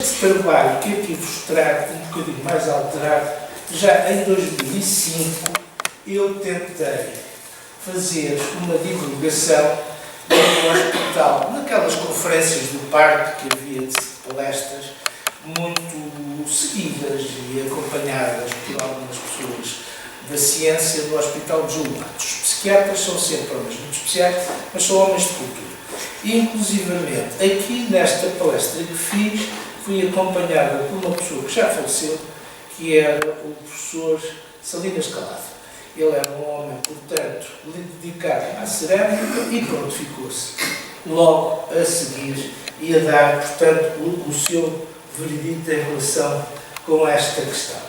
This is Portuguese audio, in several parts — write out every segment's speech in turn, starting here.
este trabalho que aqui vos trago, um bocadinho mais alterado, já em 2005 eu tentei fazer uma divulgação no hospital, naquelas conferências do parque que havia de palestras, muito seguidas e acompanhadas por algumas pessoas da ciência do Hospital de Julmatos. Os psiquiatras são sempre homens muito especiais, mas são homens de cultura. E, inclusivamente, aqui nesta palestra que fiz, fui acompanhada por uma pessoa que já faleceu, que era o professor Salinas Calado. Ele era um homem, portanto, dedicado à cerâmica e pronto, ficou-se. Logo a seguir ia dar, portanto, o seu veredito em relação com esta questão.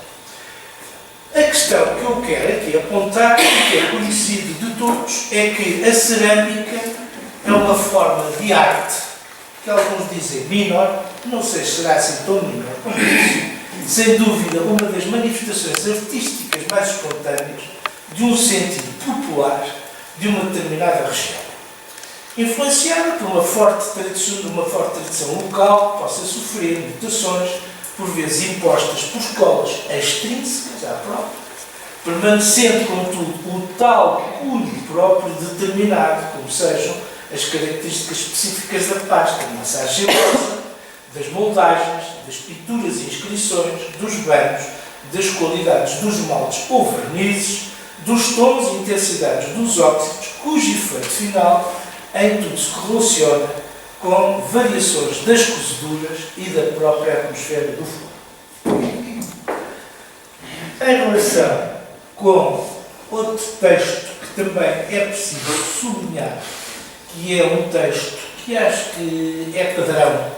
A questão que eu quero aqui apontar, que é conhecido de todos, é que a cerâmica é uma forma de arte, que alguns dizem menor, não sei se será assim tão menor como isso, sem dúvida uma das manifestações artísticas mais espontâneas de um sentido popular de uma determinada região. Influenciada por uma forte tradição local, que possa sofrer mutações, por vezes impostas por escolas extrínsecas à própria, permanecendo, contudo, o tal cunho próprio determinado, como sejam as características específicas da pasta, da massa argilosa, das moldagens, das pinturas e inscrições, dos banhos, das qualidades dos moldes ou vernizes, dos tons e intensidades dos óxidos, cujo efeito final em tudo se relaciona com variações das cozeduras e da própria atmosfera do forno. Em relação com outro texto que também é preciso sublinhar, que é um texto que acho que é padrão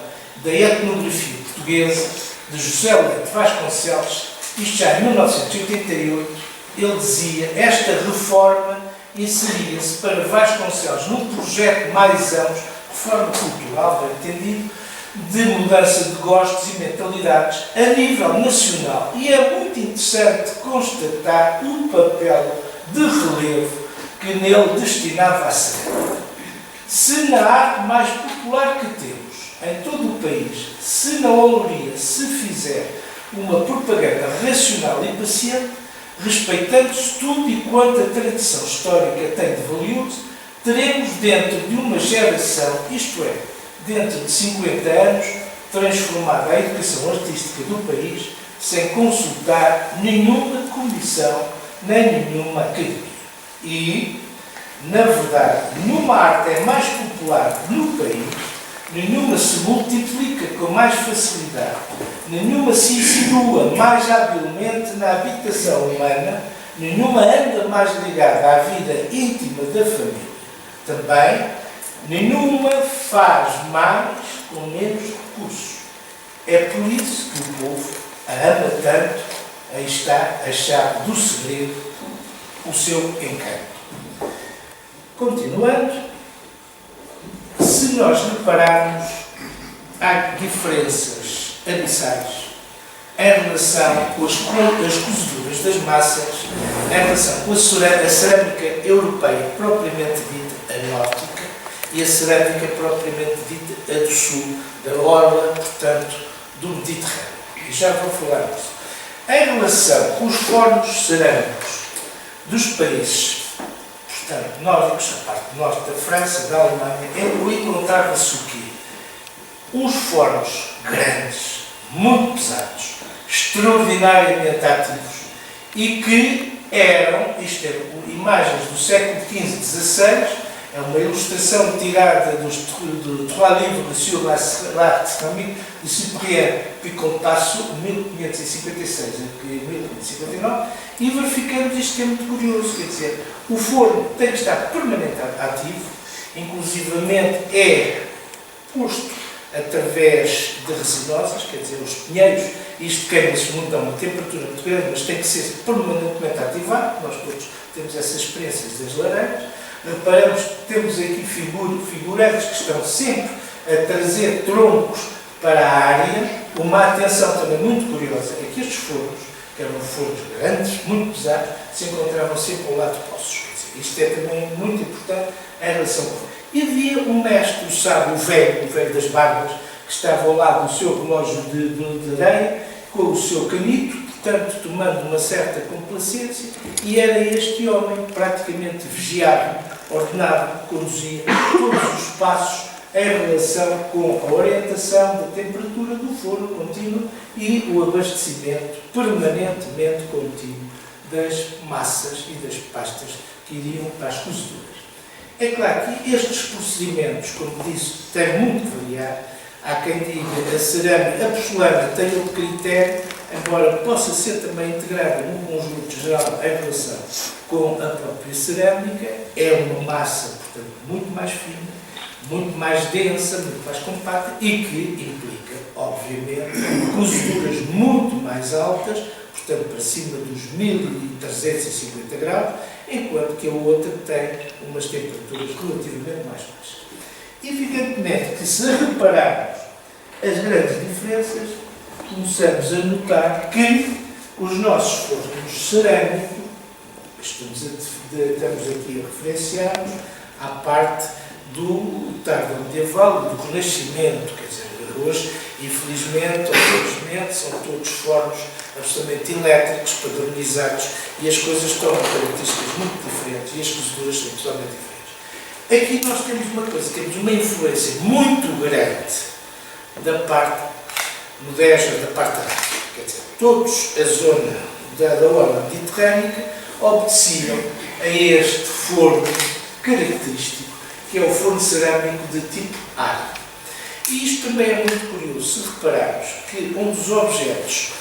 da etnografia portuguesa, de José Leite Vasconcelos, isto já em 1988, ele dizia: esta reforma inseria-se para Vasconcelos num projeto mais amplo, reforma cultural, bem entendido, de mudança de gostos e mentalidades a nível nacional. E é muito interessante constatar o papel de relevo que nele destinava a cerâmica. Se na arte mais popular que temos em todo o país, se na olaria se fizer uma propaganda racional e paciente, respeitando-se tudo e quanto a tradição histórica tem de valioso, teremos dentro de uma geração, isto é, dentro de 50 anos, transformada a educação artística do país sem consultar nenhuma comissão nem nenhuma academia. E, na verdade, nenhuma arte é mais popular no país, nenhuma se multiplica com mais facilidade, nenhuma se insinua mais habilmente na habitação humana, nenhuma anda mais ligada à vida íntima da família. Também, nenhuma faz mais com menos recursos. É por isso que o povo a ama tanto. Aí está a chave do segredo, o seu encanto. Continuando, se nós repararmos, há diferenças abissais em relação com as cozeduras das massas, em relação com a cerâmica europeia propriamente dita, a nórdica, e a cerâmica propriamente dita, a do sul, da orla, portanto, do Mediterrâneo. E já vou falar disso. Em relação com os fornos cerâmicos dos países, portanto, nórdicos, a parte norte da França, da Alemanha, encontrava-se o quê? Uns fornos grandes, muito pesados, extraordinariamente ativos, e que eram, isto é, imagens do século XV e XVI, é uma ilustração tirada do Trois livres sur la céramique de Cyprien Picontasso, 1556 a 1559, e verificamos isto que é muito curioso, quer dizer, o forno tem que estar permanentemente ativo, inclusivamente é posto através de resinosas, quer dizer, os pinheiros, isto queima-se muito a uma temperatura muito grande, mas tem que ser permanentemente ativado, nós todos temos essas experiências das lareiras. Reparamos que temos aqui figurantes que estão sempre a trazer troncos para a área. Uma atenção também muito curiosa é que estes fornos, que eram fornos grandes, muito pesados, se encontravam sempre ao lado de poços. Isto é também muito importante em relação ao forno. E havia um mestre, o sábio, o velho das barbas, que estava ao lado do seu relógio de areia, com o seu canito, portanto, tomando uma certa complacência, e era este homem, praticamente vigiado, ordenado, que conduzia todos os passos em relação com a orientação da temperatura do forno contínuo e o abastecimento permanentemente contínuo das massas e das pastas que iriam para as cozeduras. É claro que estes procedimentos, como disse, têm muito que variar. Há quem diga a cerâmica, a porcelana tem outro critério, embora possa ser também integrada num conjunto geral em relação com a própria cerâmica. É uma massa, portanto, muito mais fina, muito mais densa, muito mais compacta e que implica, obviamente, cozeduras muito mais altas, portanto, para cima dos 1350 graus, enquanto que a outra tem umas temperaturas relativamente mais baixas. Evidentemente que, se repararmos as grandes diferenças, começamos a notar que os nossos fornos cerâmicos, estamos aqui a referenciar-nos à parte do tardo medieval, do Renascimento, quer dizer, hoje, infelizmente, ou felizmente, são todos fornos absolutamente elétricos, padronizados, e as coisas tomam características muito diferentes, e as cozeduras são totalmente diferentes. Aqui nós temos uma coisa, temos uma influência muito grande da parte moderna, da parte árabe. Quer dizer, todos a zona da orla mediterrânica obedeciam a este forno característico, que é o forno cerâmico de tipo árabe. E isto também é muito curioso, se repararmos que um dos objetos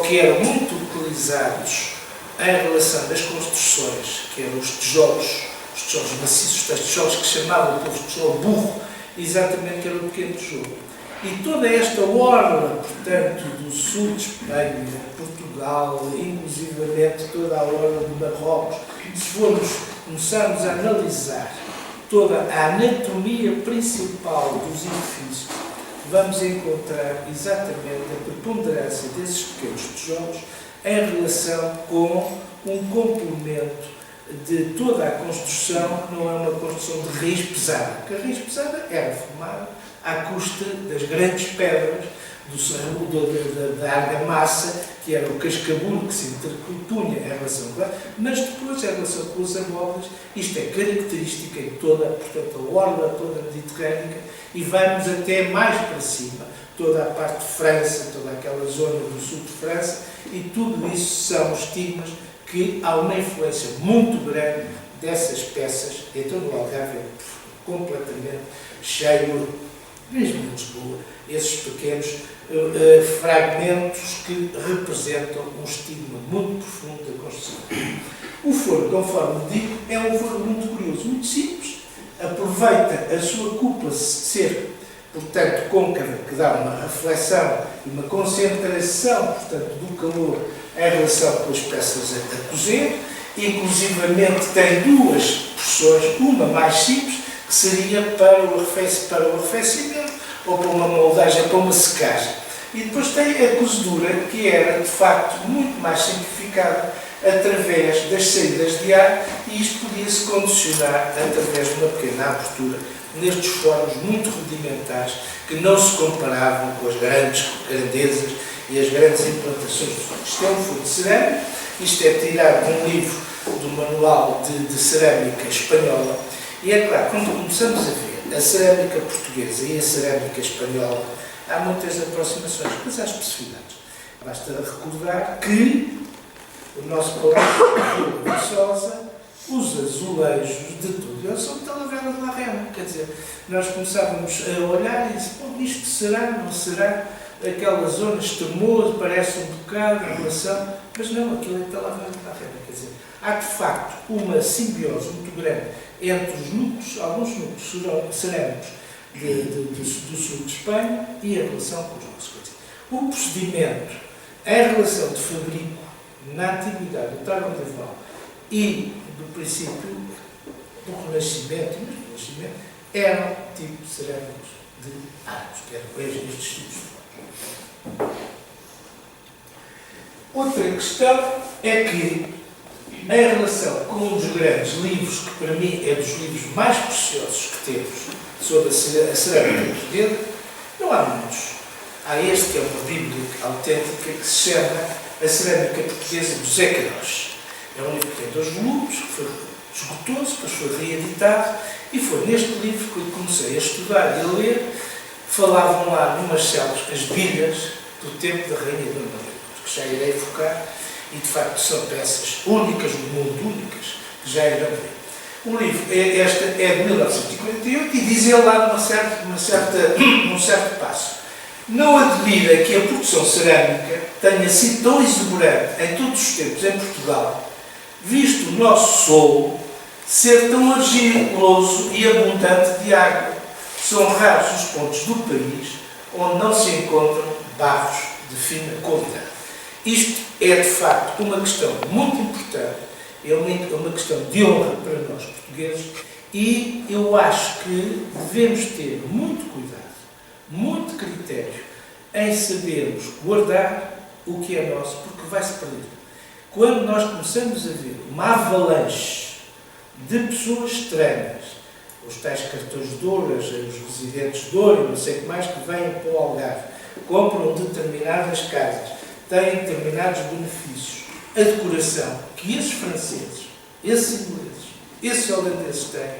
que eram muito utilizados em relação das construções, que eram os tijolos maciços, os tijolos que chamavam o povo de tijolo burro, exatamente que era o pequeno tijolo. E toda esta orla, portanto, do sul de Espanha, Portugal, inclusivamente toda a orla do Marrocos, se começarmos a analisar toda a anatomia principal dos edifícios, vamos encontrar exatamente a preponderância desses pequenos tijolos em relação com um complemento de toda a construção, que não é uma construção de raiz pesada, porque a raiz pesada era formada à custa das grandes pedras da argamassa, que era o cascabulo que se interpunha em relação com ela, mas depois, em relação com os amóveis, isto é característica em toda, portanto, a orla toda mediterrânica, e vamos até mais para cima, toda a parte de França, toda aquela zona do sul de França, e tudo isso são estigmas que há uma influência muito grande dessas peças. Então, no Algarve é completamente cheio, mesmo em Lisboa, esses pequenos fragmentos que representam um estigma muito profundo da construção. O forno, conforme digo, é um forno muito curioso, muito simples, aproveita a sua cúpula ser, portanto, côncava, que dá uma reflexão e uma concentração, portanto, do calor em relação com as peças a cozer, inclusivamente tem duas porções, uma mais simples, que seria para o arrefecimento, ou para uma moldagem, para uma secagem. E depois tem a cozedura, que era, de facto, muito mais simplificada através das saídas de ar, e isto podia-se condicionar através de uma pequena abertura nestes fornos muito rudimentares, que não se comparavam com as grandes grandezas e as grandes implantações do forno. Isto é um forno de cerâmica, isto é tirado de um livro do Manual de Cerâmica Espanhola, e é claro, quando começamos a ver a cerâmica portuguesa e a cerâmica espanhola, há muitas aproximações, mas há especificidades. Basta recordar que o nosso palácio de Viçosa, os azulejos de tudo, eles são de Talavera de la Reina. Quer dizer, nós começávamos a olhar e dizer, isto será, não será? Aquela zona extremosa, parece um bocado em relação, mas não, aquilo é de Talavera de la Reina. Quer dizer, há de facto uma simbiose muito grande entre os núcleos, alguns núcleos cerâmicos do sul de Espanha e a relação com os nossos. Quer dizer, o procedimento em relação de fabrico na antiguidade, do tardo medieval e do princípio do Renascimento, eram tipos cerâmicos de árabes, que eram estes tipos de fornos. Outra questão é que, em relação com um dos grandes livros, que para mim é dos livros mais preciosos que temos sobre a cerâmica portuguesa, Não há muitos. Há este que é uma bíblia autêntica que se chama A Cerâmica Portuguesa do Zé Queiroz. É um livro que tem 2 volumes, que esgotou-se, depois foi reeditado, e foi neste livro que eu comecei a estudar e a ler. Falavam lá numas celas as bilhas do tempo da Rainha Dona Maria, que já irei focar, e de facto são peças únicas no mundo, únicas, que já irão ver. O livro, este é de 1948, e diz ele lá num certo passo: não admira que a produção cerâmica tenha sido tão exuberante em todos os tempos em Portugal, visto o nosso solo ser tão argiloso e abundante de água. São raros os pontos do país onde não se encontram barros de fina qualidade. Isto é, de facto, uma questão muito importante, é uma questão de honra para nós portugueses, e eu acho que devemos ter muito cuidado, muito critério em sabermos guardar o que é nosso, porque vai-se perder. Quando nós começamos a ver uma avalanche de pessoas estranhas, os tais cartões de ouro, os residentes de ouro, não sei o que mais, que vêm para o Algarve, compram determinadas casas, têm determinados benefícios, a decoração que esses franceses, esses ingleses, esses holandeses têm,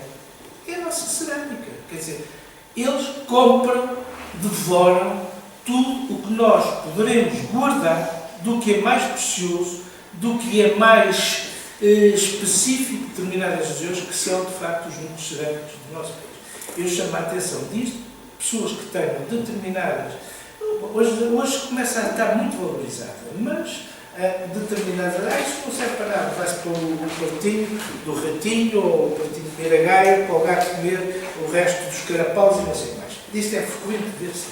é a nossa cerâmica. Quer dizer, eles compram, devoram tudo o que nós poderemos guardar do que é mais precioso, do que é mais específico de determinadas regiões, que são, de facto, os núcleos cerâmicos do nosso país. Eu chamo a atenção disto, pessoas que tenham determinadas... Hoje começa a estar muito valorizada, mas determinadas... isso não serve para nada, vai-se para o pratinho do ratinho, ou o pratinho de miragaia, para o gato comer o resto dos carapaus e não sei mais. Isto é frequente ver-se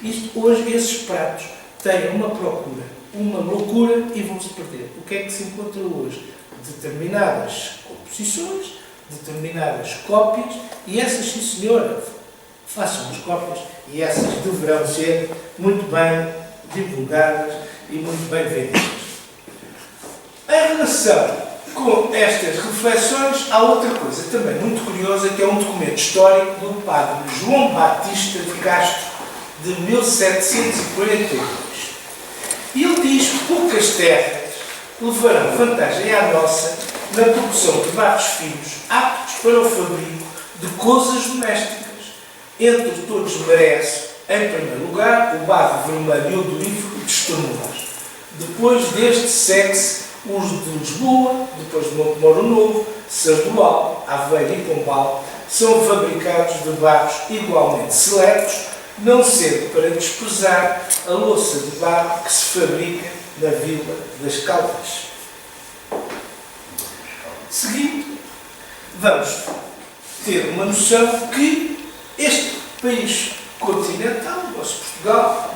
isto. Hoje, esses pratos têm uma procura, uma loucura, e vão-se perder. O que é que se encontra hoje? Determinadas composições, determinadas cópias, e essas, sim senhora, façam as cópias, e essas deverão ser muito bem divulgadas e muito bem vendidas. Em relação com estas reflexões, há outra coisa também muito curiosa, que é um documento histórico do padre João Batista de Castro, de 1742. E ele diz que poucas terras levarão vantagem à nossa na produção de barros finos aptos para o fabrico de coisas domésticas. Entre todos merece, em primeiro lugar, o barro vermelho e odorífero de Estremoz. Depois deste segue-se os de Lisboa, depois de Montemoro Novo, Sardual, Aveiro e Pombal, são fabricados de barros igualmente seletos, não sendo para desprezar a louça de barro que se fabrica na Vila das Caldas. Seguindo, vamos ter uma noção que este país continental, o nosso Portugal,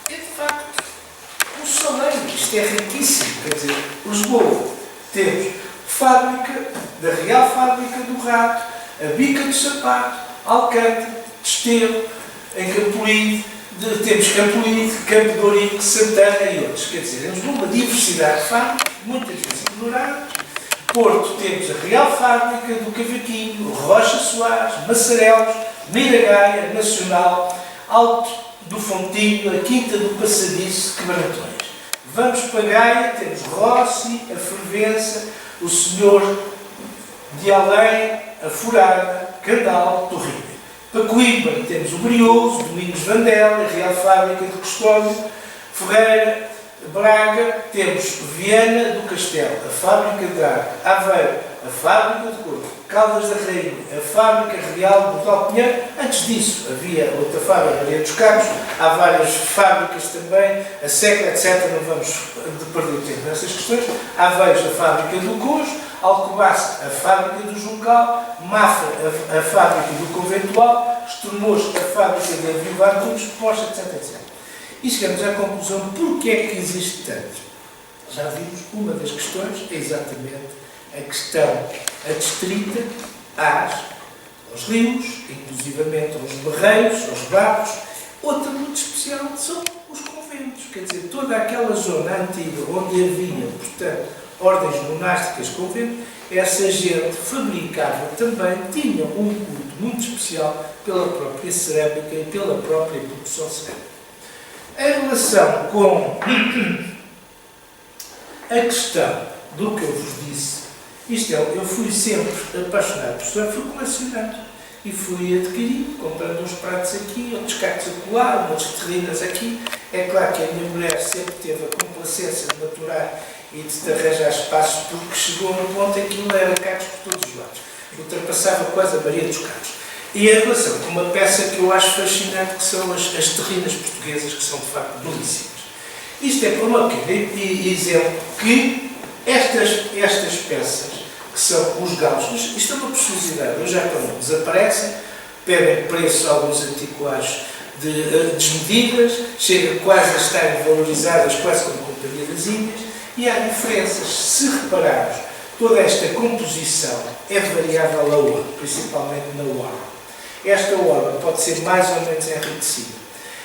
é de facto um celeiro. Isto é riquíssimo. Quer dizer, Lisboa, temos fábrica, da Real Fábrica do Rato, a Bica do Sapato, Alcântara, Desterro, em Campolide, temos Campolide, Campo de Ourique, Santana e outros. Quer dizer, temos uma diversidade de fábricas, muitas vezes ignoradas. Porto, temos a Real Fábrica do Cavaquinho, Rocha Soares, Massarelos, Miragaia, Nacional, Alto do Fontinho, a Quinta do Passadiço, Quebrantões. Vamos para Gaia, temos Rossi, a Fervença, o Senhor de Além, a Furada, Candal, Torrinha. Para Coimbra temos o Brioso, Domingos Vandela, a Real Fábrica de Custódio, Ferreira, Braga, temos Viana do Castelo, a Fábrica de Arco, Aveiro, a Fábrica de Corpo, Caldas da Rainha, a Fábrica Real de Alpinheiro. Antes disso havia outra fábrica, a Maria dos Cabos, há várias fábricas também, a Secla, etc. Não vamos perder tempo nessas questões. Aveiros, a Fábrica do Cojo, Alcobaça, a Fábrica do Juncal, Mafra, a Fábrica do Conventual, Estremoz, a Fábrica de Avivar Tubos, Poxa, etc. E chegamos à conclusão de porque é que existe tanto. Já vimos, uma das questões é exatamente a questão adstrita aos rios, inclusivamente aos barreiros, aos barcos. Outra muito especial são os conventos, quer dizer, toda aquela zona antiga onde havia, portanto, ordens monásticas, conventos, essa gente fabricava também, tinha um culto muito especial pela própria cerâmica e pela própria produção cerâmica. Em relação com a questão do que eu vos disse, eu fui sempre apaixonado por cerâmica, fui colecionando e fui adquirindo, comprando uns pratos aqui, outros cacos acolá, umas terrinas aqui. É claro que a minha mulher sempre teve a complacência de maturar e de te arranjar espaços, porque chegou no ponto em que aquilo era cacos por todos os lados. Ultrapassava quase a Maria dos Cacos. E em relação com uma peça que eu acho fascinante, que são as terrinas portuguesas, que são de facto belíssimas. Isto é para uma pequena exemplo que estas peças, que são os galos, isto é uma preciosidade, hoje já quando desaparecem, perdem preço a alguns antiquários desmedidas, chegam quase a estarem valorizadas quase como companhia das Índias, e há diferenças. Se repararmos, toda esta composição é variável a ouro, principalmente na orla. Esta orla pode ser mais ou menos enriquecida.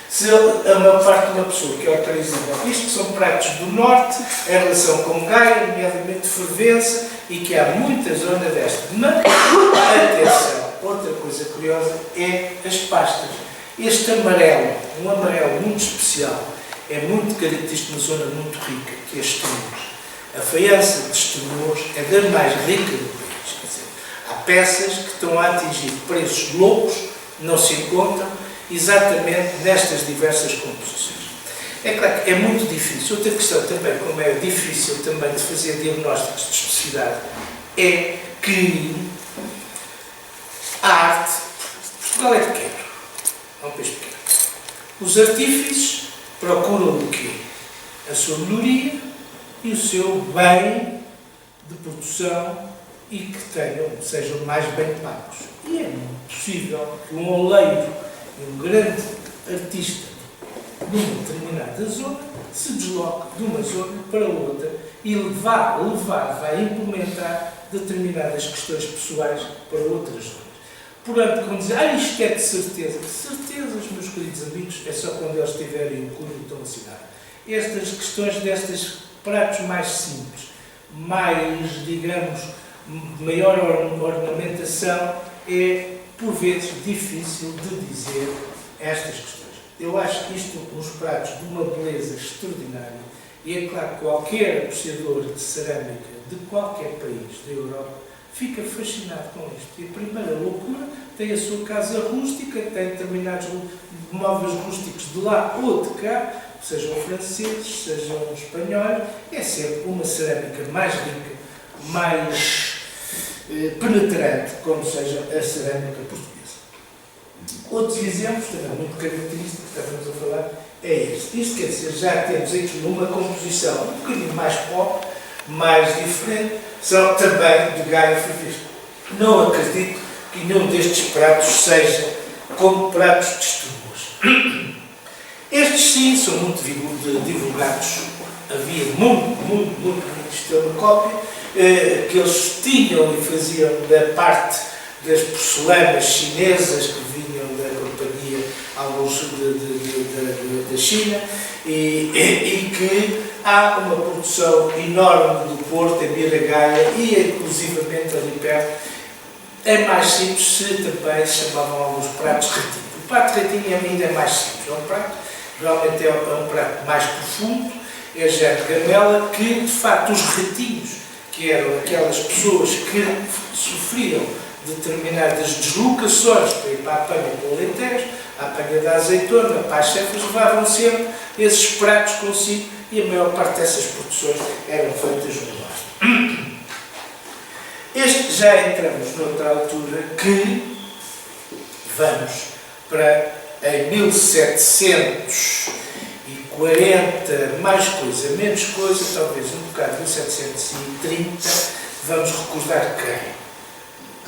Se a maior parte de uma pessoa que autoriza, isto são pratos do norte, em relação com Gaia, nomeadamente de Fervença, e que há muita zona desta. Mas, atenção, outra coisa curiosa é as pastas. Este amarelo, um amarelo muito especial, é muito característico de uma zona muito rica, que é Estremoz. A faiança de Estremoz é das mais ricas do país. Quer dizer, há peças que estão a atingir preços loucos, não se encontram, exatamente nestas diversas composições. É claro que é muito difícil. Outra questão também, como é difícil também de fazer diagnósticos de especificidade, é que a arte, Portugal é pequeno, é um país pequeno. Os artífices procuram o quê? A sua melhoria e o seu bem de produção e que sejam mais bem pagos. E é possível que um oleiro e um grande artista de uma determinada zona se desloque de uma zona para outra e vai implementar determinadas questões pessoais para outras zonas. Portanto, quando dizem, isto é de certeza. Certezas, meus queridos amigos, é só quando eles tiverem o clube estão assinado. Estas questões destes pratos mais simples, mais, digamos, maior ornamentação, é, por vezes, difícil de dizer estas questões. Eu acho isto uns pratos de uma beleza extraordinária e é claro que qualquer apreciador de cerâmica de qualquer país da Europa fica fascinado com isto. E a primeira loucura tem a sua casa rústica, tem determinados móveis rústicos de lá ou de cá, sejam franceses, sejam espanhóis, é sempre uma cerâmica mais rica, mais penetrante, como seja a cerâmica portuguesa. Outros exemplos, também muito característicos, que estamos a falar, é este. Isto quer dizer, já temos aqui uma composição um bocadinho mais pop, mais diferente, são também de Gaia Fervesco. Não acredito que nenhum destes pratos seja como pratos de Estremoz. Estes sim são muito divulgados. Havia muito estelocópio, que eles tinham e faziam da parte das porcelanas chinesas que vinham da companhia, alguns da China, e que há uma produção enorme do Porto, em Miragaia e inclusivamente ali perto. É mais simples, se também se chamavam alguns pratos retinho. O prato retinho ainda é mais simples, é um prato, realmente é um prato mais profundo, é já de gamela, que de facto os retinhos, que eram aquelas pessoas que sofriam determinadas deslocações para ir para a apanha do Alentejo, a apanha da azeitona, para as cefas, levavam sempre esses pratos consigo e a maior parte dessas produções eram feitas no norte. Já entramos noutra altura que vamos para em 1740, mais coisa, menos coisa, talvez um bocado, 1730, vamos recordar quem?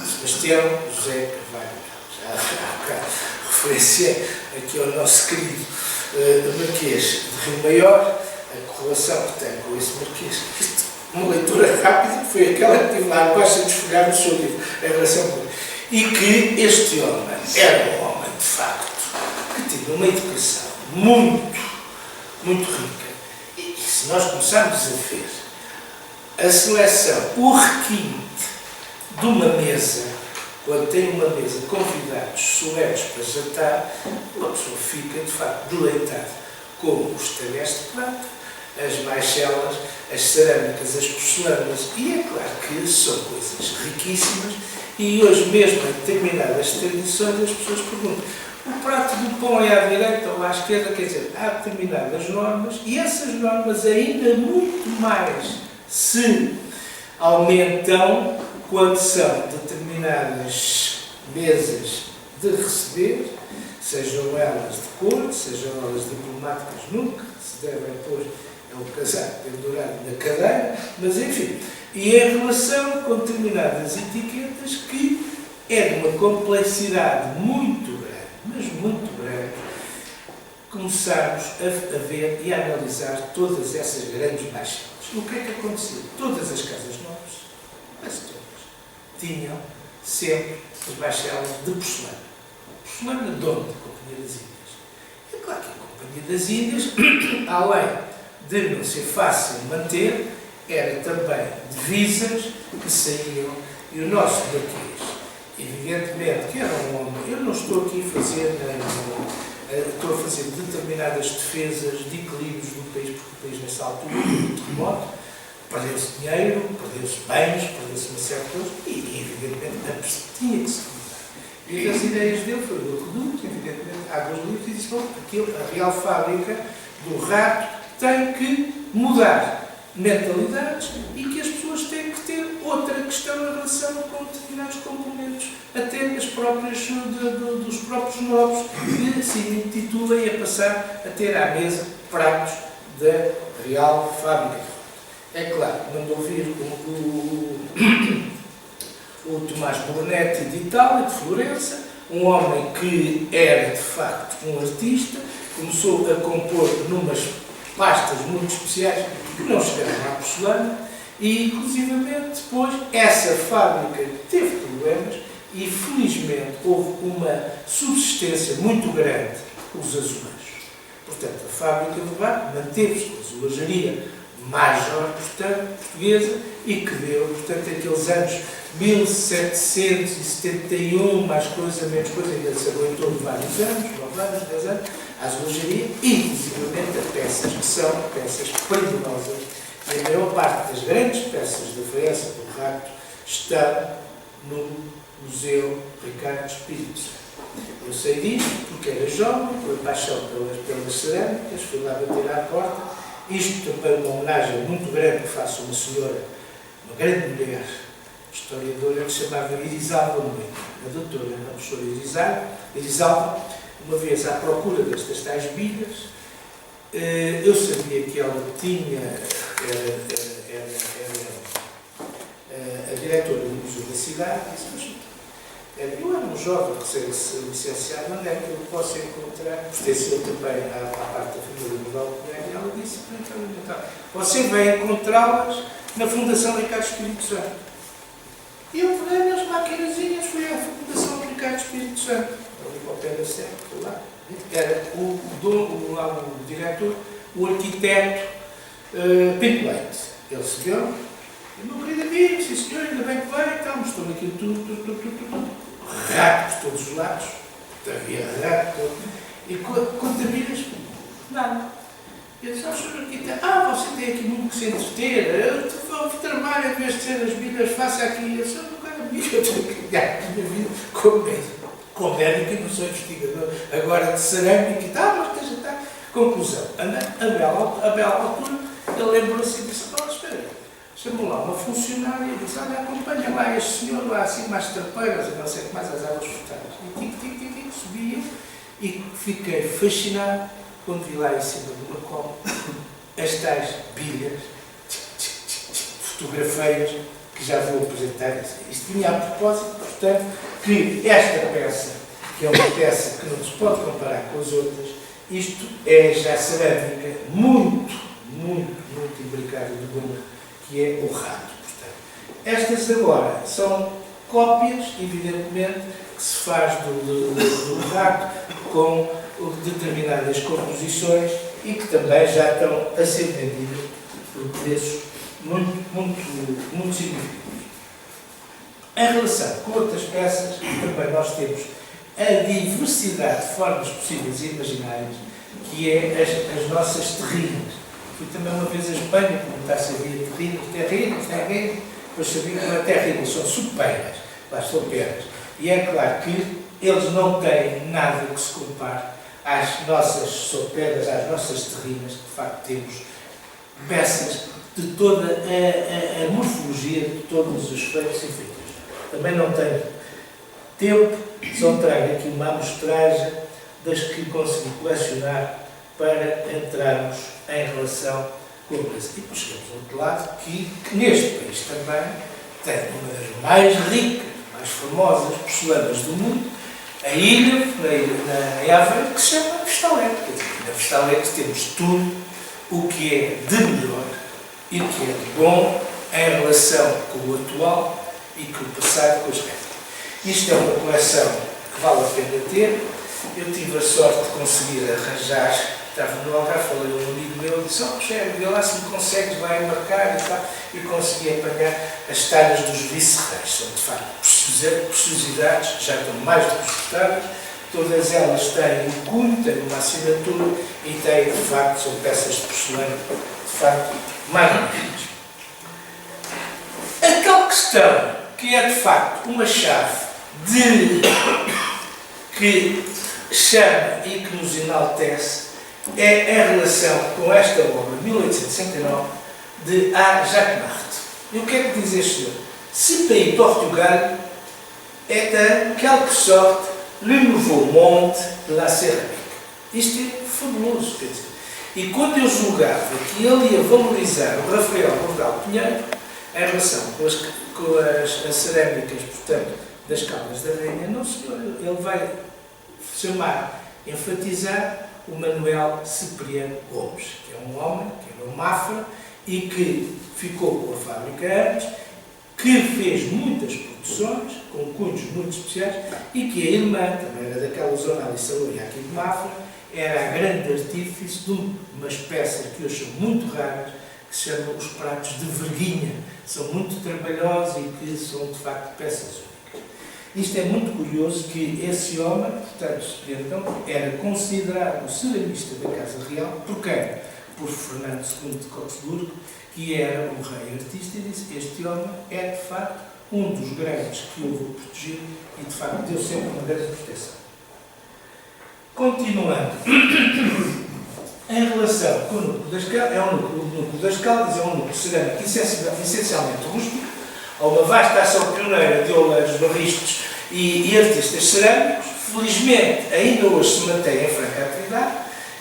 Sebastião José Carvalho. Já referenciei aqui ao nosso querido Marquês de Rio Maior, a correlação que tem com esse Marquês. Uma leitura rápida foi aquela que tive lá abaixo a desfolhar no seu livro, em relação com ele. E que este homem era um homem, de facto, que tinha uma educação muito rica. E se nós começarmos a ver a seleção, o requinte de uma mesa quando tem uma mesa de convidados solenes para jantar, uma pessoa fica, de facto, deleitada com os talheres de prata, as baixelas, as cerâmicas, as porcelanas, e é claro que são coisas riquíssimas, e hoje mesmo, em determinadas tradições, as pessoas perguntam: o prato do pão é à direita ou à esquerda? Quer dizer, há determinadas normas, e essas normas ainda muito mais se aumentam quando são determinadas mesas de receber, sejam elas de corte, sejam elas diplomáticas, nunca se devem pôr o casaco pendurado na cadeira, mas enfim, e em relação com determinadas etiquetas que é de uma complexidade muito grande, mas muito grande, começarmos a ver e a analisar todas essas grandes baixelas. O que é que aconteceu? Todas as casas novas, quase todas, tinham sempre as baixelas de porcelana. Porcelana de onde? Companhia das Índias. É claro que a Companhia das Índias, além de não ser fácil manter, era também divisas que saíam, e o nosso Marquês, evidentemente, que era um homem, eu não estou aqui a fazer, estou a fazer determinadas defesas de equilíbrios do país, porque o país nessa altura, muito remoto, perdeu-se dinheiro, perdeu-se bens, perdeu-se uma série de coisas, e evidentemente tinha que se mudar. E as ideias dele foi o aqueduto, evidentemente, Águas Livres, e disse: bom, a Real Fábrica do Rato tem que mudar mentalidades e que as pessoas têm que ter outra questão em relação com determinados complementos, até as próprias, dos próprios novos que se intitulem a passar a ter à mesa pratos da Real Fábrica. É claro, mandou vir o Tomás Brunetti de Itália, de Florença, um homem que era de facto um artista, começou a compor numas pastas muito especiais que não chegaram à porcelana, e inclusivamente depois essa fábrica teve problemas e felizmente houve uma subsistência muito grande os azulejos. Portanto, a fábrica do Rato manteve-se com a azulejaria Major, portanto, portuguesa, e que deu, portanto, aqueles anos 1771, mais coisa, menos coisa, ainda se aguentou de vários anos, 9 anos, 10 anos, a azulejaria, inclusivamente a peças que são peças primorosas. E a maior parte das grandes peças da faiança do Rato estão no Museu Ricardo Espírito Santo. Eu sei disto porque era jovem, com a paixão pelas cerâmicas, fui lá bater à porta. Isto também é uma homenagem muito grande que faço a uma senhora, uma grande mulher, historiadora, que se chamava Irisalva Moreira, a doutora, a professora Irisalva, uma vez à procura destas tais bilhas. Eu sabia que ela tinha, era a diretora do Museu da Cidade, e disse: mas eu era um jovem recém-licenciado, onde é que eu posso encontrar? Pertenceu também à parte da família Nobel, e ela disse: então, você vai encontrá-las na Fundação Ricardo Espírito Santo. E eu peguei nas maquinazinhas, fui à Fundação Ricardo Espírito Santo, ali para o pé da Serra, lá. Era o diretor, o arquiteto Pinto Leite. Ele recebeu: meu querido amigo, sim senhor, ainda bem que veio, então, mostrou-me aquilo tudo. Rato por todos os lados, havia rato, e quanto a bilhas, nada. Eu disse: senhor arquiteto, você tem aqui muito que se entreter, eu trabalho, em vez de ser as bilhas, faça aqui. Eu disse: meu caro amigo, eu tenho que ganhar a minha vida com médico e não sou investigador, agora de cerâmica e tal, mas esteja está. Conclusão: a bela altura, ele lembrou-se e disse: espera aí. Chamou lá uma funcionária e disse: olha, acompanha lá este senhor, lá assim mais trapeiras, e não sei o que mais, as águas furtadas. E tic, subia, e fiquei fascinado quando vi lá em cima de uma cola as tais bilhas, fotografeias, que já vou apresentar. Isto tinha a propósito, portanto, que esta peça, que é uma peça que não se pode comparar com as outras, isto é já cerâmica muito imbricada de bom, que é o Rato. Portanto, estas agora são cópias, evidentemente, que se faz do Rato com determinadas composições e que também já estão a ser vendidas por preços muito significativos. Em relação com outras peças, também nós temos a diversidade de formas possíveis e imaginárias, que é as nossas terrinas. Fui também uma vez a Espanha perguntar se havia terrinas, depois sabia que não é terrinas, são supeiras, lá soperas. E é claro que eles não têm nada que se compare às nossas soperas, às nossas terrinas, de facto temos peças de toda a morfologia, de todos os feitos e feitos. Também não tenho tempo, só trago aqui uma amostragem das que consegui colecionar para entrarmos em relação com o Brasil. E depois chegamos ao outro lado, que neste país também tem uma das mais ricas, mais famosas porcelanas do mundo, a ilha, na Aveiro, que se chama Vestalete. Quer dizer, na Vestalete temos tudo o que é de melhor e o que é de bom em relação com o atual e com o passado, com as regras. Isto é uma coleção que vale a pena ter. Eu tive a sorte de conseguir arranjar, estava no Algarve, falei a um amigo meu, disse: "Oh, Rogério, vê lá se me consegues lá embarcar e tal", e consegui apanhar as talhas dos vice-reis. São, de facto, preciosidades que já estão mais do que esgotadas. Todas elas têm um cunho, têm uma assinatura e têm, de facto, são peças de porcelana, de facto, magníficas. A tal questão, que é, de facto, uma chave que chama e que nos enaltece, é em relação com esta obra, 1869, de A. Jacques Marthe. E o que é que diz este senhor? Ce pays Portugal est en quelque sorte le nouveau monde de la céramique. Isto é fabuloso, quer dizer. E quando eu julgava que ele ia valorizar o Rafael Bordal Pinheiro em relação com as cerâmicas, portanto, das Caldas da Rainha, não, senhor, ele vai chamar, enfatizar o Manuel Cipriano Gomes, que é um homem, que era um Mafra e que ficou com a fábrica antes, que fez muitas produções, com cunhos muito especiais, e que a irmã, também era daquela zona ali, Saloia, aqui de Mafra, era a grande artífice de umas peças que hoje são muito raras, que se chamam os pratos de verguinha. São muito trabalhosos e que são, de facto, peças únicas. Isto é muito curioso que esse homem, portanto, Cipriano, era considerado o ceramista da Casa Real, por quem? Por Fernando II de Coxburgo, que era um rei artista, e disse: este homem é, de facto, um dos grandes que eu vou proteger, e, de facto, deu sempre uma grande proteção. Continuando, em relação com o núcleo das Caldas, é um núcleo cerâmico essencialmente rústico, há uma vasta ação pioneira de oleiros, barristas e artistas cerâmicos. Felizmente, ainda hoje se mantém em franca atividade,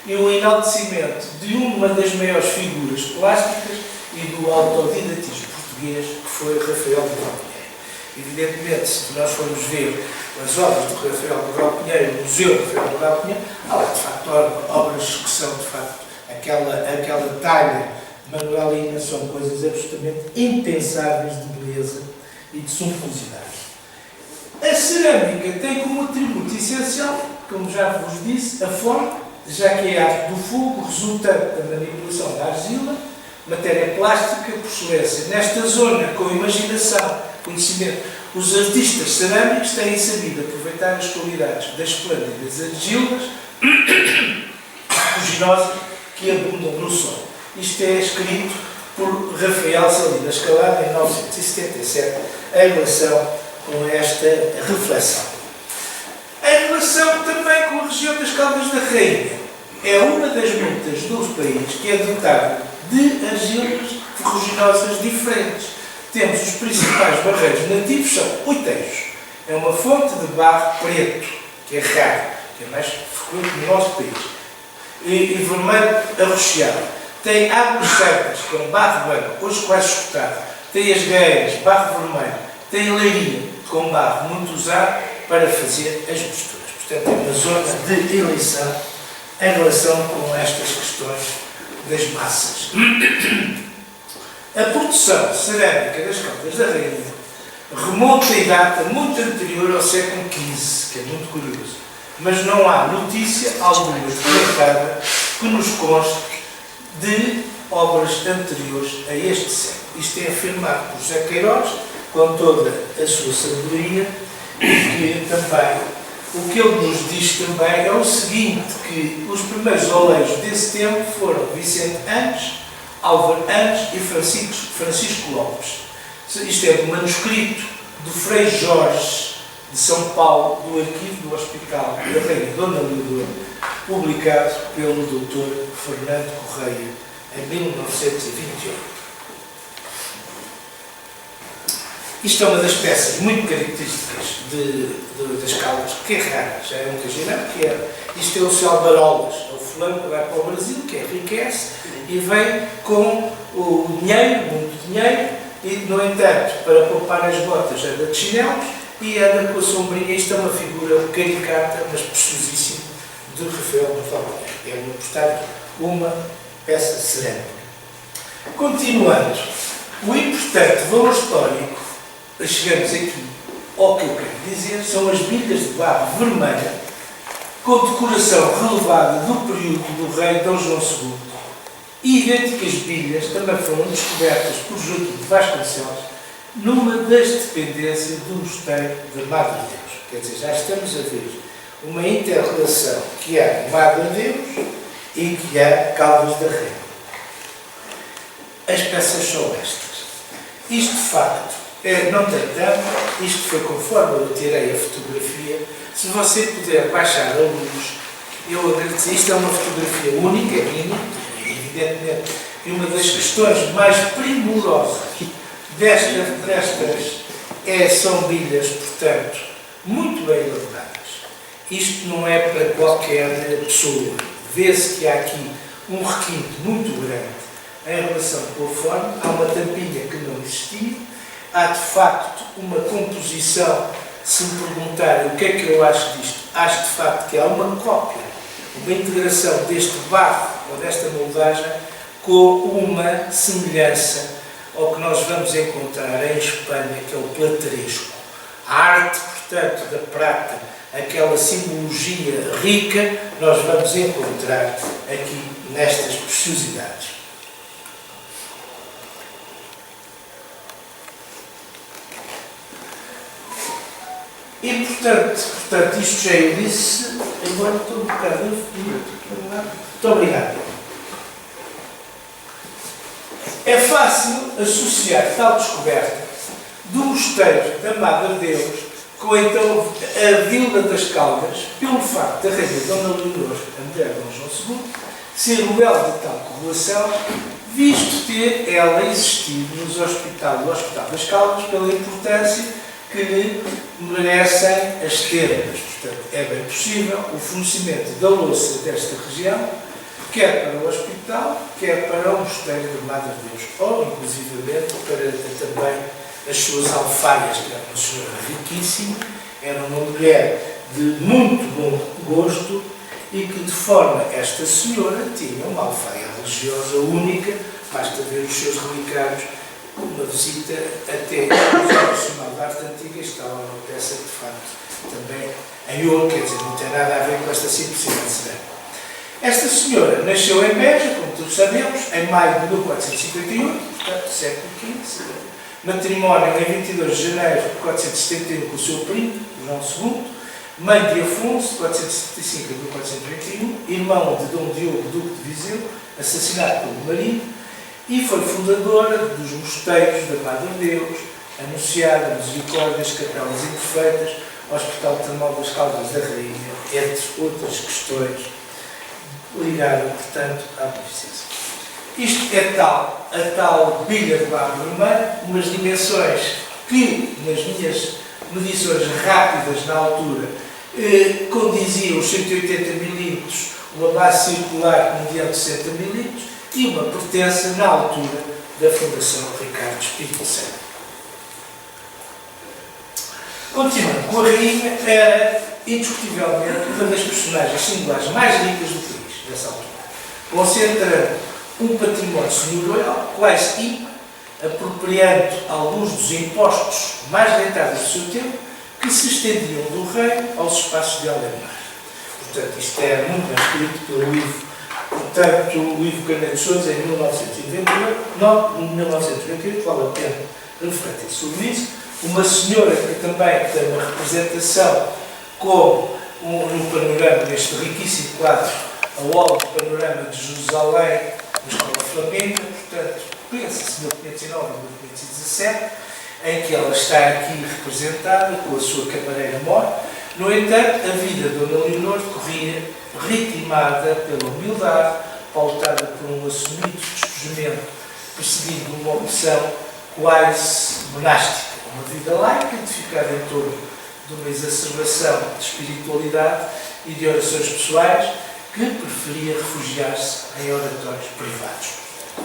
e o enaltecimento de uma das maiores figuras plásticas e do autodidatismo português, que foi Rafael Bordal Pinheiro. Evidentemente, se nós formos ver as obras do Rafael Bordal Pinheiro, o Museu de Rafael Bordal Pinheiro, há lá, de facto, obras que são, de facto, aquela talha manuelina, são coisas absolutamente impensáveis de beleza e de suntuosidade. A cerâmica tem como atributo essencial, como já vos disse, a forma, já que é a arte do fogo, resultante da manipulação da argila, matéria plástica, por excelência. Nesta zona, com imaginação, conhecimento, os artistas cerâmicos têm sabido aproveitar as qualidades das esplêndidas argilas ruginosas que abundam no solo. Isto é escrito por Rafael Salinas Calado em 1977, em relação com esta reflexão. Em relação também com a região das Caldas da Rainha, é uma das muitas do país que é dotada de argilas ferruginosas diferentes. Temos os principais barreiros nativos, são oiteiros. É uma fonte de barro preto, que é raro, que é mais frequente no nosso país. E vermelho arroxeado. Tem águas secas, com barro branco, hoje quase escutado. Tem as gueiras, barro vermelho. Tem leiria, com barro muito usado para fazer as misturas. Portanto, é uma zona de eleição em relação com estas questões das massas. A produção cerâmica das Caldas da Rainha remonta e data muito anterior ao século XV, que é muito curioso, mas não há notícia alguma documentada que nos conste de obras anteriores a este século. Isto é afirmado por José Queiroz, com toda a sua sabedoria, e que também, o que ele nos diz também é o seguinte, que os primeiros oleiros desse tempo foram Vicente Antes, Álvaro Antes e Francisco Lopes. Isto é do manuscrito do Frei Jorge de São Paulo, do arquivo do Hospital da Rainha Dona Leonor, publicado pelo Dr. Fernando Correia em 1928. Isto é uma das peças muito características das Caldas, que é rara, já é um caginão, que é, isto é o seu Albarolas, é o fulano que vai para o Brasil, que enriquece e vem com o dinheiro, muito dinheiro, e, no entanto, para poupar as botas, anda de chinelos e anda com a sombrinha. Isto é uma figura caricata, mas preciosíssima, de Rafael Bartolomeu. É, portanto, uma peça cerâmica. Continuando, o importante valor histórico, chegamos aqui ao que eu quero dizer, são as bilhas de barro vermelha, com decoração relevada do período do rei D. João II. Idênticas bilhas também foram descobertas por Joaquim de Vasconcelos numa das dependências do mosteiro de Madre Deus. Quer dizer, já estamos a ver uma inter-relação que há Madre Deus e que há Caldas da Rainha. As peças são estas. Isto, de facto, não tem tanto, isto foi conforme eu tirei a fotografia. Se você puder baixar a luz, eu agradeço. Isto é uma fotografia única, é minha, evidentemente, e uma das questões mais primorosas destas são bilhas, portanto, muito bem elaboradas. Isto não é para qualquer pessoa. Vê-se que há aqui um requinte muito grande em relação com a forma. Há uma tampinha que não existia. Há, de facto, uma composição. Se me perguntarem o que é que eu acho disto, acho, de facto, que há uma cópia, uma integração deste barro ou desta moldagem com uma semelhança ao que nós vamos encontrar em Espanha, que é o plataresco. A arte, portanto, da prata, aquela simbologia rica, nós vamos encontrar aqui nestas preciosidades. E, portanto, isto já eu disse, agora estou um bocado. Muito obrigado. É fácil associar tal descoberta do mosteiro da Madre Deus com então a Vila das Caldas, pelo facto da Rainha Dona Leonor, a mulher de Dom João II, ser o elo de tal correlação, visto ter ela existido no Hospital das Caldas pela importância que lhe merecem as termas. Portanto, é bem possível o fornecimento da louça desta região, quer para o hospital, quer para o mosteiro de Madre Deus, ou, inclusivamente, para também as suas alfaias, que era uma senhora riquíssima, era uma mulher de muito bom gosto e que, de forma, esta senhora tinha uma alfaia religiosa única, basta ver os seus relicários. Uma visita até ao Museu Nacional de Arte Antiga, está lá uma peça que, de facto, também em ouro, quer dizer, não tem nada a ver com esta simplicidade cerâmica. Esta senhora nasceu em Beja, como todos sabemos, em maio de 1458, portanto, século XV, matrimónio em 22 de janeiro de 1471 com o seu primo, João II, mãe de Afonso, de 1475 a 1421, irmão de Dom Diogo, Duque de Viseu, assassinado pelo marido, e foi fundadora dos mosteiros da Madre Deus, Anunciada, Misericórdias, Capelas Imperfeitas, Hospital Termal das Caldas da Rainha, entre outras questões ligadas, portanto, à beneficência. Isto é a tal bilha de barro vermelho, umas dimensões que, nas minhas medições rápidas na altura, condiziam os 180 mm, uma base circular mediante 60 mm, e uma pertença na altura da Fundação Ricardo Espírito Santo. Continuando com a rainha, era indiscutivelmente uma das personagens singulares mais ricas do país, nessa altura, concentrando um património senhorial quase ímpar, apropriando alguns dos impostos mais rentáveis do seu tempo, que se estendiam do rei aos espaços de Além-Mar. Portanto, isto é muito bem escrito pelo Ivo. Portanto, o Ivo Canedo de Sousa, em 1928, vale a pena refletir sobre isso. Uma senhora que também tem uma representação com um panorama, neste riquíssimo quadro, a Hall de Panorama de Jerusalém, na Escola Flamenga, portanto, pensa-se 1509 a 1517, em que ela está aqui representada com a sua camareira mor. No entanto, a vida de Dona Leonor corria ritmada pela humildade, pautada por um assumido despojamento, perseguindo uma opção quase monástica, uma vida laica, edificada em torno de uma exacerbação de espiritualidade e de orações pessoais, que preferia refugiar-se em oratórios privados.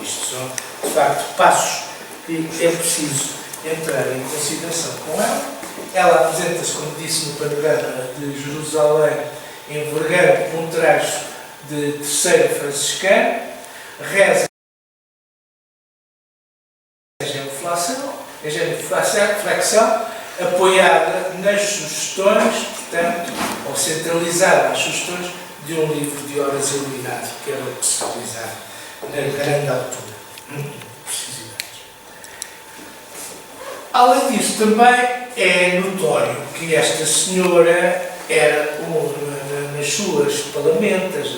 Isto são, de facto, passos que é preciso entrar em consideração com ela. Ela apresenta-se, como disse, no panorama de Jerusalém, envergando um traço de terceira franciscana, reza a genuflexão, apoiada nas sugestões, portanto, ou centralizada nas sugestões de um livro de horas iluminado, que era o que se utilizava na grande altura. Além disso, também é notório que esta senhora era, nas suas palamentas,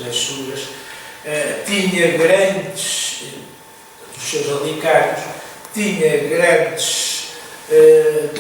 tinha grandes, dos seus alicados, tinha grandes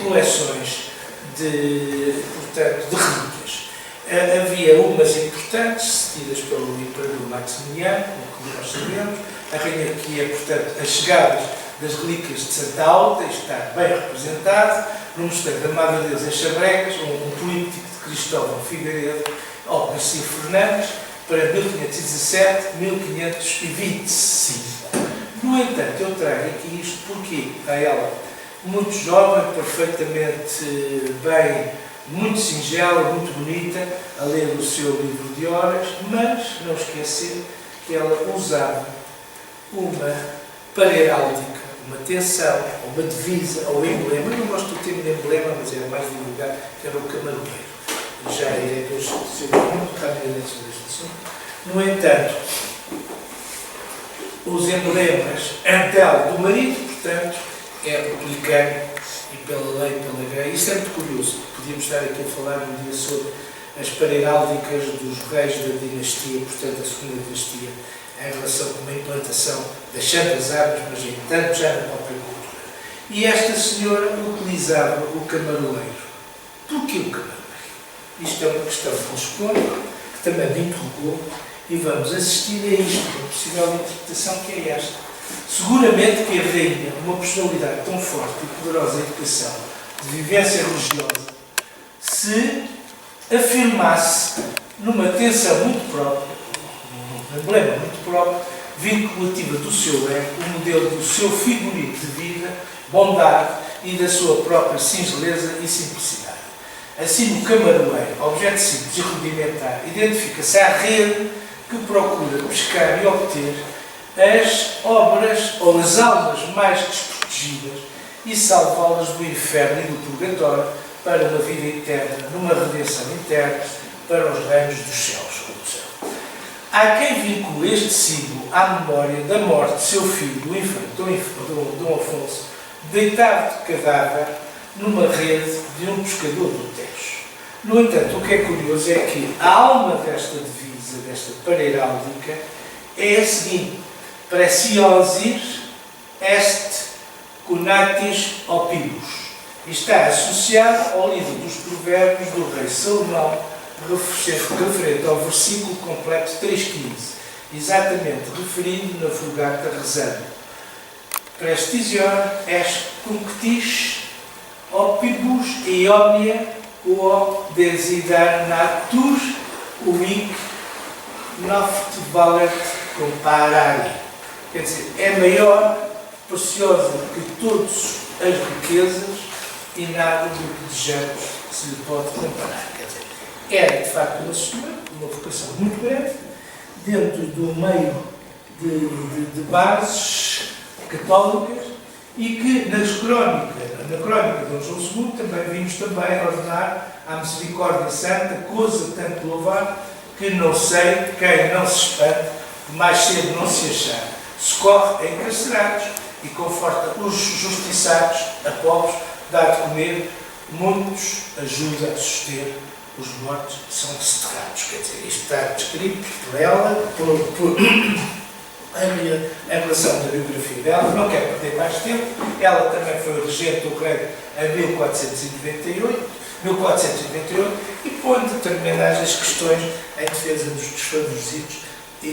coleções de relíquias. Havia umas importantes, cedidas pelo Imperador Maximiano, como nós sabemos, a rainha que é, portanto, as chegadas das relíquias de Santa Alta, está bem representado, no mosteiro da Madre Deus em Chabregas, um político de Cristóvão Figueiredo, ou Garcia Fernandes, para 1517-1525. No entanto, eu trago aqui isto porque a ela, muito jovem, perfeitamente bem, muito singela, muito bonita, a ler o seu livro de horas, mas não esquecer que ela usava uma pareráldica, uma tensão, uma divisa, ou emblema. Eu não gosto do termo de emblema, mas era mais divulgado, que era o camaroeiro. Já é que eu estou muito rapidamente sobre este assunto. No entanto, os emblemas antel do marido, portanto, é republicano e pela lei, pela grei. Isto é muito curioso. Podíamos estar aqui a falar um dia sobre as pareráldicas dos reis da dinastia, portanto, a segunda dinastia, em relação com a implantação das santas armas, mas entanto já na própria cultura. E esta senhora utilizava o camaroeiro. Porquê o camaroeiro? Isto é uma questão que nos põe, que também me interrogou, e vamos assistir a isto, uma possível interpretação que é esta. Seguramente que a rainha, uma personalidade tão forte e poderosa em educação, de vivência religiosa, se afirmasse numa tensão muito própria, um emblema muito próprio, vinculativa do seu ego, o modelo do seu figurino de vida, bondade e da sua própria singeleza e simplicidade. Assim, no camaroeiro, objeto simples e rudimentar, identifica-se à rede que procura pescar e obter as obras ou as almas mais desprotegidas e salvá-las do inferno e do purgatório para uma vida eterna, numa redenção interna para os reinos dos céus. Há quem vincule este símbolo à memória da morte de seu filho, do infante Dom Afonso, deitado de cadáver numa rede de um pescador do Tejo. No entanto, o que é curioso é que a alma desta divisa, desta pareiráldica, é a seguinte: Preciosis est conatis opibus. E está associada ao livro dos provérbios do rei Salomão, referente ao versículo completo 3.15, exatamente referindo na Vulgata rezando: Prestigior est cunctis opibus e omnia quo desideratur uic noft valet comparari. Quer dizer, é maior, preciosa que todas as riquezas e nada do que desejamos se lhe pode comparar. Quer dizer, era de facto uma senhora, uma vocação muito grande, dentro do meio de bases católicas, e que na crónica de Dom João II também vimos também ordenar à misericórdia santa, coisa tanto louvar, que não sei quem não se espante, mais cedo não se achar. Socorre encarcerados e e conforta os justiçados a pobres, dá de comer, muitos ajuda a suster os mortos que são desterrados. Quer dizer, isto está descrito por ela, em relação da biografia dela. Não quero perder mais tempo. Ela também foi regente do reino em 1498, e põe determinadas questões em defesa dos desfavorecidos e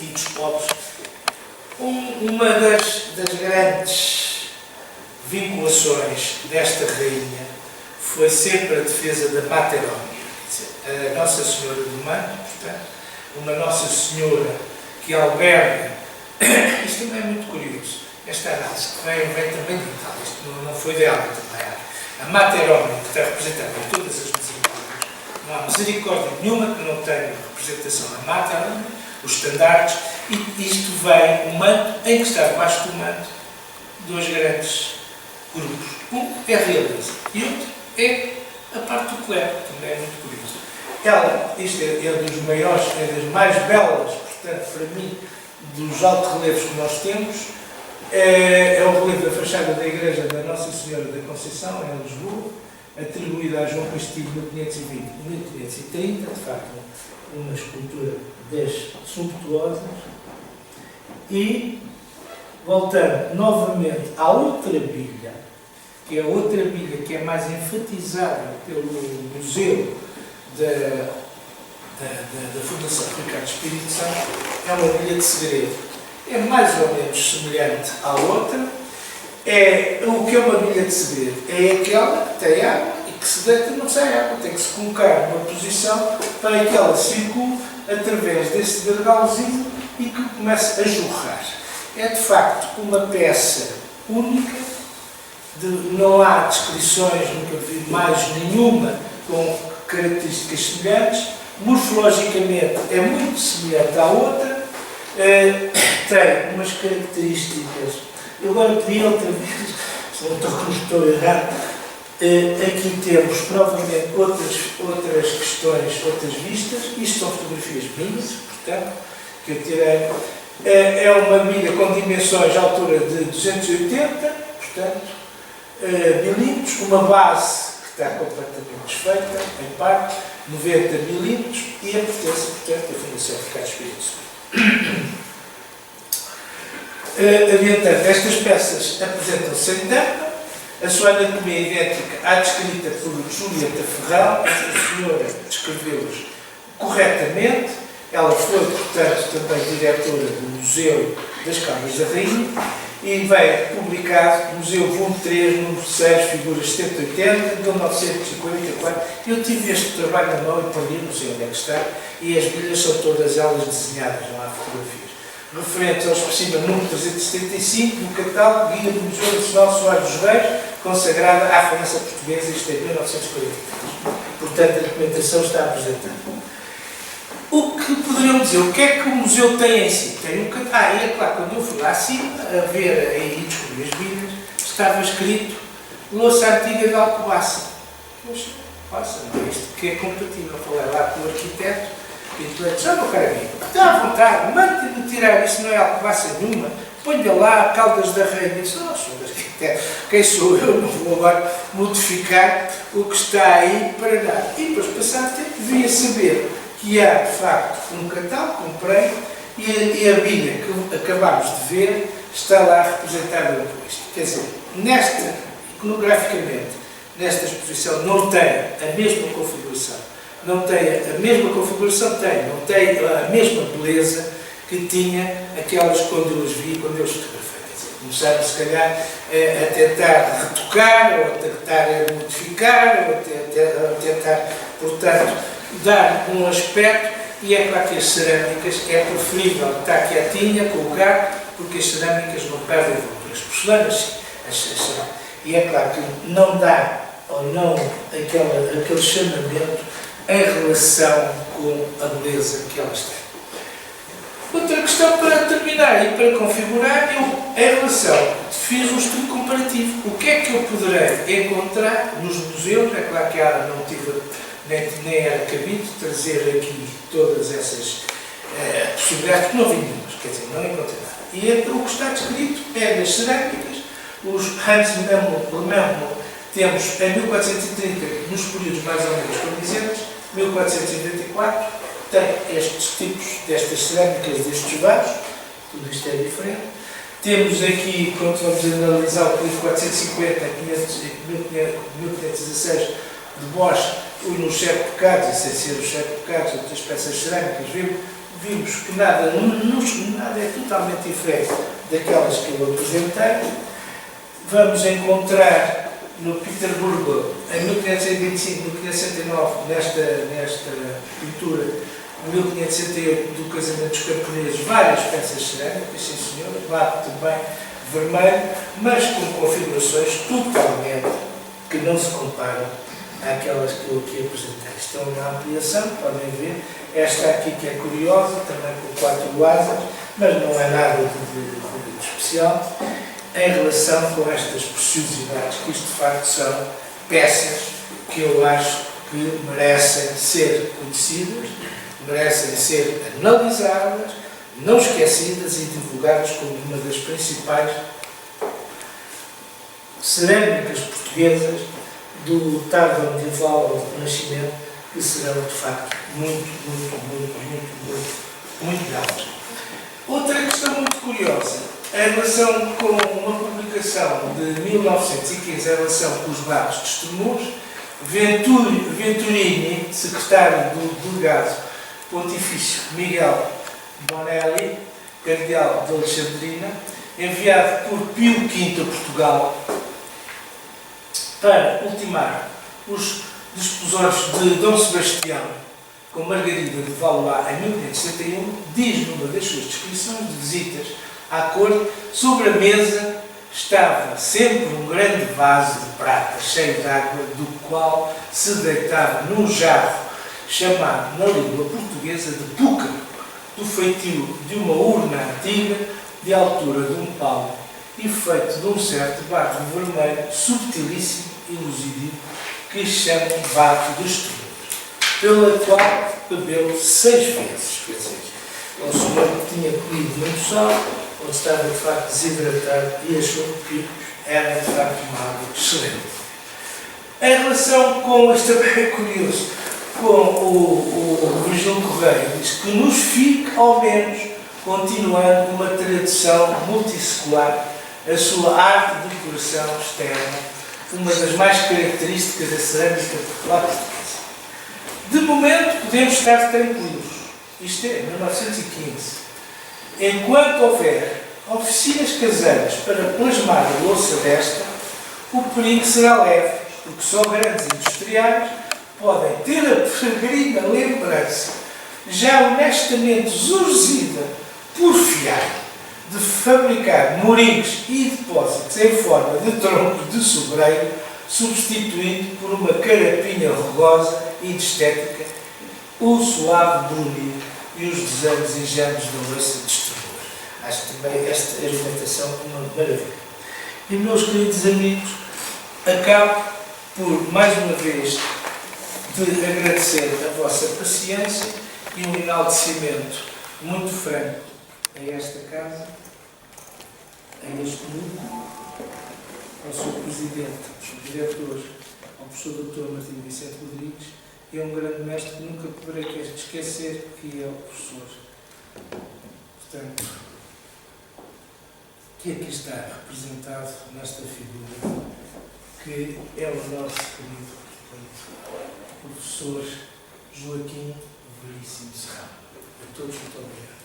dos pobres. Uma das grandes vinculações desta rainha foi sempre a defesa da Materônia, a Nossa Senhora do Manto, portanto, uma Nossa Senhora que alberga. Isto também é muito curioso, esta análise que vem também de Itália, isto não foi dela também. A Materônia, que está representada em todas as misericórdias, não há misericórdia nenhuma que não tenha representação da Materônia, os estandartes, e isto vem, o manto, em que está debaixo do manto, dois grandes grupos. Um é a realeza e outro é a parte do clero, também é muito curioso. Ela, isto é dos maiores, é das mais belas, portanto, para mim, dos alto-relevos que nós temos, é o relevo da fachada da igreja da Nossa Senhora da Conceição, em Lisboa, atribuída a João Castilho em 1520 e 1530, de facto, uma escultura das sumptuosas. E, voltando novamente à outra bilha, que é a outra bilha que é mais enfatizada pelo Museu da Fundação Ricardo Espírito Santo, é uma bilha de segredo. É mais ou menos semelhante à outra. O que é uma bilha de segredo? É aquela que tem água e que se deita não sai água. Tem que se colocar numa posição para que ela circule através desse gargalzinho e que comece a jorrar. É de facto uma peça única, não há descrições, nunca vi mais nenhuma com características semelhantes. Morfologicamente é muito semelhante à outra, tem umas características. Eu agora pedi outra vez, se não estou errado, aqui temos provavelmente outras questões, outras vistas. Isto são fotografias minhas, portanto, que eu tirei. É uma bilha com dimensões à altura de 280, portanto, milímetros, uma base que está completamente desfeita, em parte, 90 milímetros, e a pertença, portanto, à Fundação Ricardo Espírito Santo. Adiantando, estas peças apresentam-se em tampa, a sua anatomia é idêntica à descrita por Julieta Ferrão. Esta senhora descreveu-os corretamente. Ela foi, portanto, também diretora do Museu das Câmaras da Rainha e veio publicado no Museu Volume 3, número 6, figuras 780, de 1944. Eu tive este trabalho na mão e perdi, não sei onde é que está, e as bilhas são todas elas desenhadas, não há fotografias. Referentes ao espécimen número 375, do catálogo Guia do Museu Nacional Soares dos Reis, consagrada à França Portuguesa, isto é 1943. Portanto, a documentação está apresentada. O que poderiam dizer? O que é que o museu tem em si? Tem um catálogo. E é claro, quando eu fui lá acima, a ver e descobri as bilhas, estava escrito louça antiga de Alcobaça. Poxa, passa, não é isto que é compatível. Falei lá com o arquiteto, e ele disse: meu caro amigo, está à vontade, mande-me tirar isso, não é Alcobaça nenhuma, ponha lá Caldas da Rainha. Eu disse: não, senhor arquiteto, quem sou eu? Não vou agora modificar o que está aí para nada. E depois, passado tempo, vim a saber que há, de facto, um catálogo, comprei, e a bilha que acabámos de ver está lá representada com isto. Quer dizer, iconograficamente, nesta exposição não tem a mesma configuração. Não tem a mesma configuração, não tem a mesma beleza que tinha aquelas quando eu as vi, quando eu as fotografei. Começaram, se calhar, a tentar retocar, ou a tentar modificar, ou a tentar, portanto, dar um aspecto, e é claro que as cerâmicas é preferível estar quietinha com o gato, porque as cerâmicas não perdem valor. As porcelanas, sim, as cerâmicas. E é claro que não dá, ou não, aquele chamamento em relação com a beleza que elas têm. Outra questão para terminar e para configurar, eu, em relação, fiz um estudo comparativo. O que é que eu poderei encontrar nos museus? É claro que não tive, nem era cabido trazer aqui todas essas possibilidades que não vi nenhumas, quer dizer, não encontrei nada. E o que está descrito é das cerâmicas, os Hans Memel temos em 1430, nos períodos mais ou menos condizentes, 1494, tem estes tipos destas cerâmicas, destes vasos, tudo isto é diferente. Temos aqui, quando vamos analisar o período 450 a 1516 de Bosch, nos 7 pecados, sem ser os 7 pecados, outras peças cerâmicas, vimos que nada é totalmente diferente daquelas que eu apresentei. Vamos encontrar no Petersburgo, em 1525, 1569, nesta pintura, em 1568, do casamento dos camponeses, várias peças cerâmicas, sim senhor, lá também vermelho, mas com configurações totalmente que não se comparam àquelas que eu aqui apresentei. Estão na ampliação, podem ver, esta aqui que é curiosa, também com 4 asas, mas não é nada de especial, em relação com estas preciosidades, que isto de facto são peças que eu acho que merecem ser conhecidas, merecem ser analisadas, não esquecidas e divulgadas como uma das principais cerâmicas portuguesas do tardo medieval ao Renascimento, que serão de facto muito belas. Outra questão muito curiosa, em relação com uma publicação de 1915, em relação com os barros de Estremoz, Venturini, secretário do delegado pontifício Miguel Bonelli, cardeal de Alexandrina, enviado por Pio V a Portugal para ultimar os desposórios de Dom Sebastião com Margarida de Valois em 1571, diz numa das suas descrições de visitas à corte, sobre a mesa estava sempre um grande vaso de prata cheio de água, do qual se deitava num jarro chamado na língua portuguesa de púcaro, do feitio de uma urna antiga de altura de um palmo e feito de um certo barro vermelho subtilíssimo e luzido que chamam barro dos Estremoz, pela qual bebeu 6 vezes. Quer dizer, o senhor tinha comido muito sal, onde estava de facto desidratado e achou que era de facto uma água excelente. Em relação com, isto também é curioso, com o Virgílio Correia, diz que nos fique ao menos continuando uma tradição multissecular, a sua arte de decoração externa, uma das mais características da cerâmica popular portuguesa. De momento podemos estar tranquilos, isto é, 1915. Enquanto houver oficinas caseiras para plasmar a louça desta, o perigo será leve, porque só grandes industriais podem ter a peregrina lembrança, já honestamente zurzida, porfiada, de fabricar morinhos e depósitos em forma de troncos de sobreiro, substituindo por uma carapinha rugosa e de estética o suave brunir e os desenhos ingênuos da louça de Estremoz. Acho também esta argumentação uma maravilha. E, meus queridos amigos, acabo por, mais uma vez, de agradecer a vossa paciência e um enaltecimento muito franco a esta casa, a este grupo, ao seu presidente, aos diretores, ao professor Dr. Martim Vicente Rodrigues, e a um grande mestre que nunca poderei esquecer, que é o professor. Portanto, que aqui está representado nesta figura, que é o nosso querido professor Joaquim Veríssimo Serrano. A todos, muito obrigado.